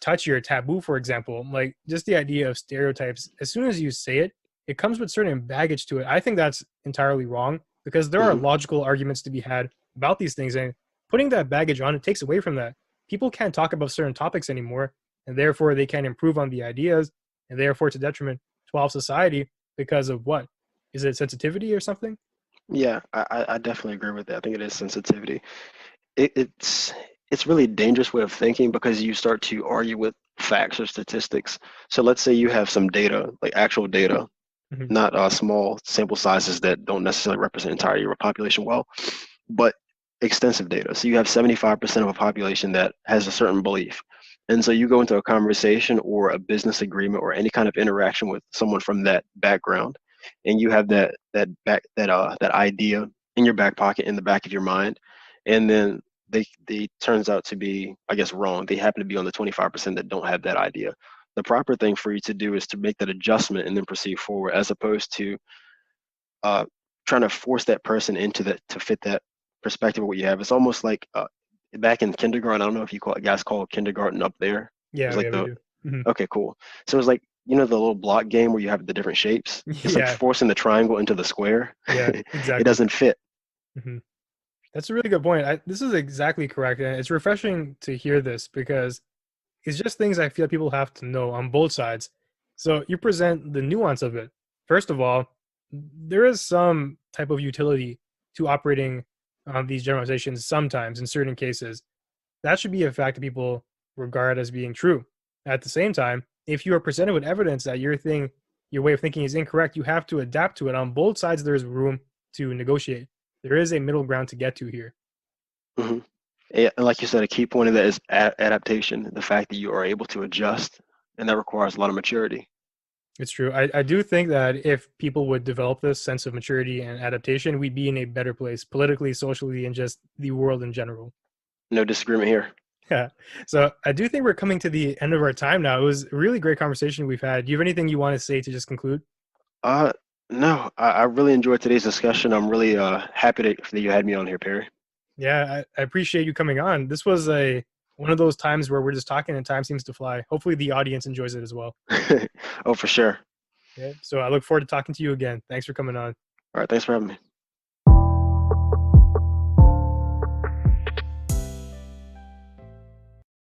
touchy or taboo, for example, like just the idea of stereotypes, as soon as you say it, it comes with certain baggage to it. I think that's entirely wrong because there are Mhm. logical arguments to be had about these things, and putting that baggage on it takes away from that. People can't talk about certain topics anymore, and therefore they can't improve on the ideas, and therefore it's a detriment to all society because of what? Is it sensitivity or something? Yeah, I definitely agree with that. I think it is sensitivity. It's it's really a dangerous way of thinking because you start to argue with facts or statistics. So let's say you have some data, like actual data, Mhm. not small sample sizes that don't necessarily represent entirety of a population well, but extensive data. So you have 75% of a population that has a certain belief. And so you go into a conversation or a business agreement or any kind of interaction with someone from that background, and you have that idea in your back pocket, in the back of your mind, and then they turns out to be, I guess, wrong. They happen to be on the 25% that don't have that idea. The proper thing for you to do is to make that adjustment and then proceed forward, as opposed to uh, trying to force that person into that to fit that perspective of what you have. It's almost like back in kindergarten. I don't know if you call it guys call kindergarten up there. It was Yeah, like yeah, we the do. Mhm. okay, cool. So it's like the little block game where you have the different shapes. It's like Yeah, forcing the triangle into the square. yeah, It exactly. doesn't fit. Mhm. That's a really good point. This is exactly correct, and it's refreshing to hear this because it's just things I feel people have to know on both sides. So you present the nuance of it. First of all, there is some type of utility to operating these generalizations sometimes in certain cases. That should be a fact that people regard as being true. At the same time, if you are presented with evidence that your way of thinking is incorrect, you have to adapt to it. On both sides, there is room to negotiate. There is a middle ground to get to here. Hmm. Yeah, and like you said, a key point of that is adaptation. The fact that you are able to adjust, and that requires a lot of maturity. It's true. I do think that if people would develop this sense of maturity and adaptation, we'd be in a better place politically, socially, and just the world in general. No disagreement here. Yeah. So I do think we're coming to the end of our time now. It was a really great conversation we've had. Do you have anything you want to say to just conclude? Uh, no, I really enjoyed today's discussion. I'm really happy that you had me on here, Perry. Yeah, I appreciate you coming on. This was a one of those times where we're just talking and time seems to fly. Hopefully the audience enjoys it as well. Oh, for sure. Yeah. So I look forward to talking to you again. Thanks for coming on. All right, thanks for having me.